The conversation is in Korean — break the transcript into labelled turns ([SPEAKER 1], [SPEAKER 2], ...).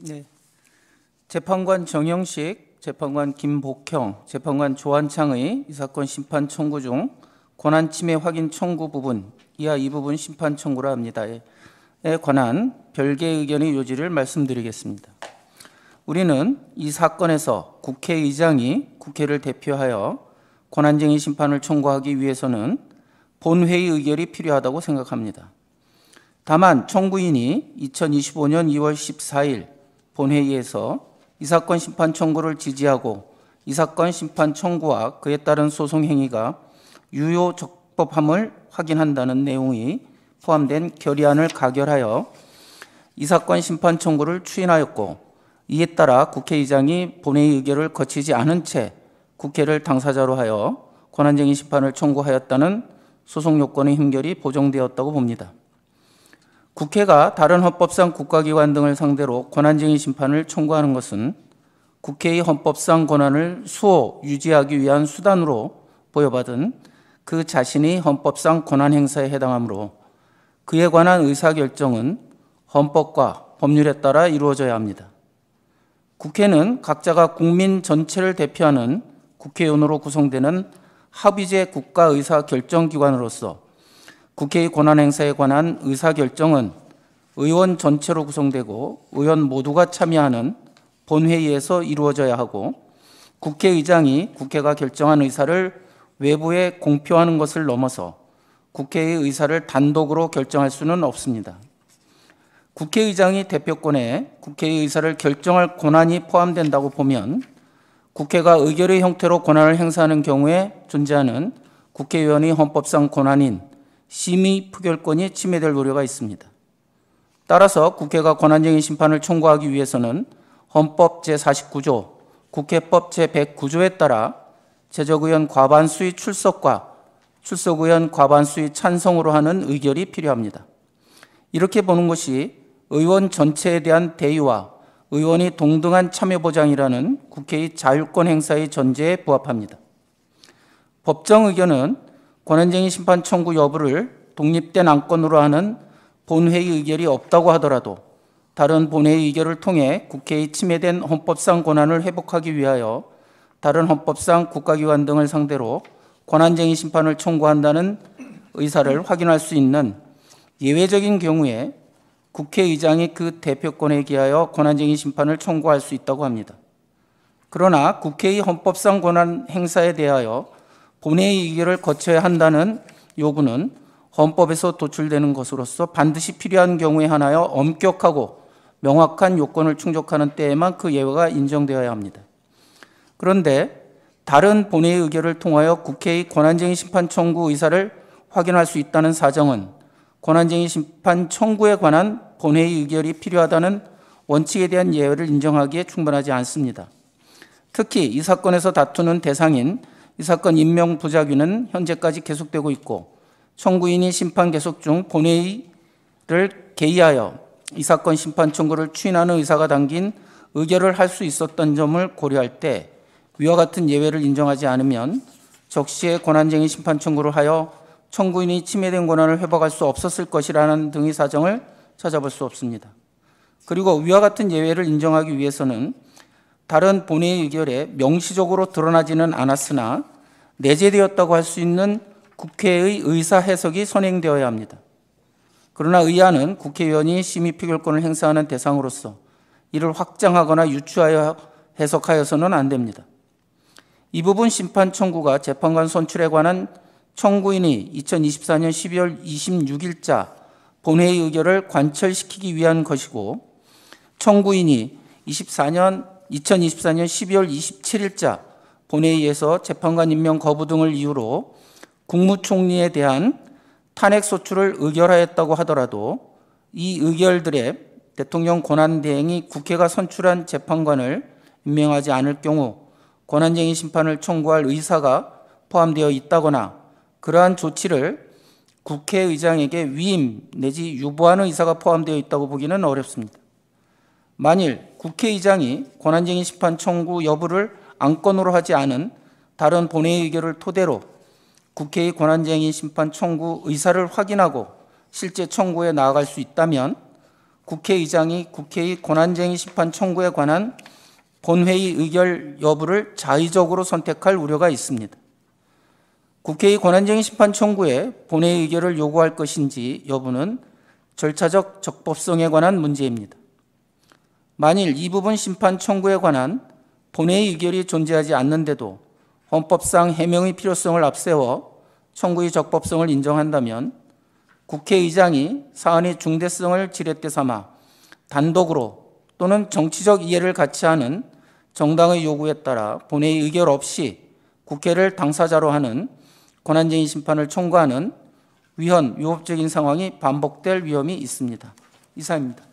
[SPEAKER 1] 네. 재판관 정영식, 재판관 김복형, 재판관 조한창의 이 사건 심판 청구 중 권한침해 확인 청구 부분, 이하 이 부분 심판 청구라 합니다에 관한 별개의 의견의 요지를 말씀드리겠습니다. 우리는 이 사건에서 국회의장이 국회를 대표하여 권한쟁의 심판을 청구하기 위해서는 본회의 의결이 필요하다고 생각합니다. 다만 청구인이 2025년 2월 14일 본회의에서 이 사건 심판 청구를 지지하고 이 사건 심판 청구와 그에 따른 소송 행위가 유효 적법함을 확인한다는 내용이 포함된 결의안을 가결하여 이 사건 심판 청구를 추인하였고, 이에 따라 국회의장이 본회의 의결을 거치지 않은 채 국회를 당사자로 하여 권한쟁의 심판을 청구하였다는 소송 요건의 힘결이 보정되었다고 봅니다. 국회가 다른 헌법상 국가기관 등을 상대로 권한쟁의 심판을 청구하는 것은 국회의 헌법상 권한을 수호 유지하기 위한 수단으로 보여받은 그 자신의 헌법상 권한 행사에 해당하므로 그에 관한 의사결정은 헌법과 법률에 따라 이루어져야 합니다. 국회는 각자가 국민 전체를 대표하는 국회의원으로 구성되는 합의제 국가의사결정기관으로서 국회의 권한행사에 관한 의사결정은 의원 전체로 구성되고 의원 모두가 참여하는 본회의에서 이루어져야 하고, 국회의장이 국회가 결정한 의사를 외부에 공표하는 것을 넘어서 국회의 의사를 단독으로 결정할 수는 없습니다. 국회의장이 대표권에 국회의 의사를 결정할 권한이 포함된다고 보면 국회가 의결의 형태로 권한을 행사하는 경우에 존재하는 국회의원의 헌법상 권한인 심의 표결권이 침해될 우려가 있습니다. 따라서 국회가 권한쟁의 심판을 청구하기 위해서는 헌법 제49조, 국회법 제109조에 따라 제적의원 과반수의 출석과 출석의원 과반수의 찬성으로 하는 의결이 필요합니다. 이렇게 보는 것이 의원 전체에 대한 대의와 의원이 동등한 참여 보장이라는 국회의 자율권 행사의 전제에 부합합니다. 법정 의견은 권한쟁의 심판 청구 여부를 독립된 안건으로 하는 본회의 의결이 없다고 하더라도 다른 본회의 의결을 통해 국회의 침해된 헌법상 권한을 회복하기 위하여 다른 헌법상 국가기관 등을 상대로 권한쟁의 심판을 청구한다는 의사를 확인할 수 있는 예외적인 경우에 국회의장이 그 대표권에 기하여 권한쟁의 심판을 청구할 수 있다고 합니다. 그러나 국회의 헌법상 권한 행사에 대하여 본회의 의결을 거쳐야 한다는 요구는 헌법에서 도출되는 것으로서 반드시 필요한 경우에 한하여 엄격하고 명확한 요건을 충족하는 때에만 그 예외가 인정되어야 합니다. 그런데 다른 본회의 의결을 통하여 국회의 권한쟁의 심판 청구 의사를 확인할 수 있다는 사정은 권한쟁의 심판 청구에 관한 본회의 의결이 필요하다는 원칙에 대한 예외를 인정하기에 충분하지 않습니다. 특히 이 사건에서 다투는 대상인 이 사건 임명 부작위는 현재까지 계속되고 있고, 청구인이 심판 계속 중 본회의를 개의하여 이 사건 심판 청구를 추인하는 의사가 담긴 의결을 할 수 있었던 점을 고려할 때 위와 같은 예외를 인정하지 않으면 적시에 권한쟁의 심판 청구를 하여 청구인이 침해된 권한을 회복할 수 없었을 것이라는 등의 사정을 찾아볼 수 없습니다. 그리고 위와 같은 예외를 인정하기 위해서는 다른 본회의 의결에 명시적으로 드러나지는 않았으나 내재되었다고 할 수 있는 국회의 의사 해석이 선행되어야 합니다. 그러나 의안은 국회의원이 심의 표결권을 행사하는 대상으로서 이를 확장하거나 유추하여 해석하여서는 안 됩니다. 이 부분 심판 청구가 재판관 선출에 관한 청구인이 2024년 12월 26일자 본회의 의결을 관철시키기 위한 것이고, 청구인이 2024년 12월 27일자 본회의에서 재판관 임명 거부 등을 이유로 국무총리에 대한 탄핵 소추를 의결하였다고 하더라도 이 의결들의 대통령 권한대행이 국회가 선출한 재판관을 임명하지 않을 경우 권한쟁의 심판을 청구할 의사가 포함되어 있다거나 그러한 조치를 국회의장에게 위임 내지 유보하는 의사가 포함되어 있다고 보기는 어렵습니다. 만일 국회의장이 권한쟁의 심판 청구 여부를 안건으로 하지 않은 다른 본회의 의결을 토대로 국회의 권한쟁의 심판 청구 의사를 확인하고 실제 청구에 나아갈 수 있다면 국회의장이 국회의 권한쟁의 심판 청구에 관한 본회의 의결 여부를 자의적으로 선택할 우려가 있습니다. 국회의 권한쟁의 심판 청구에 본회의 의결을 요구할 것인지 여부는 절차적 적법성에 관한 문제입니다. 만일 이 부분 심판 청구에 관한 본회의 의결이 존재하지 않는데도 헌법상 해명의 필요성을 앞세워 청구의 적법성을 인정한다면 국회의장이 사안의 중대성을 지렛대 삼아 단독으로 또는 정치적 이해를 같이 하는 정당의 요구에 따라 본회의 의결 없이 국회를 당사자로 하는 권한쟁의 심판을 청구하는 위헌, 위법적인 상황이 반복될 위험이 있습니다. 이상입니다.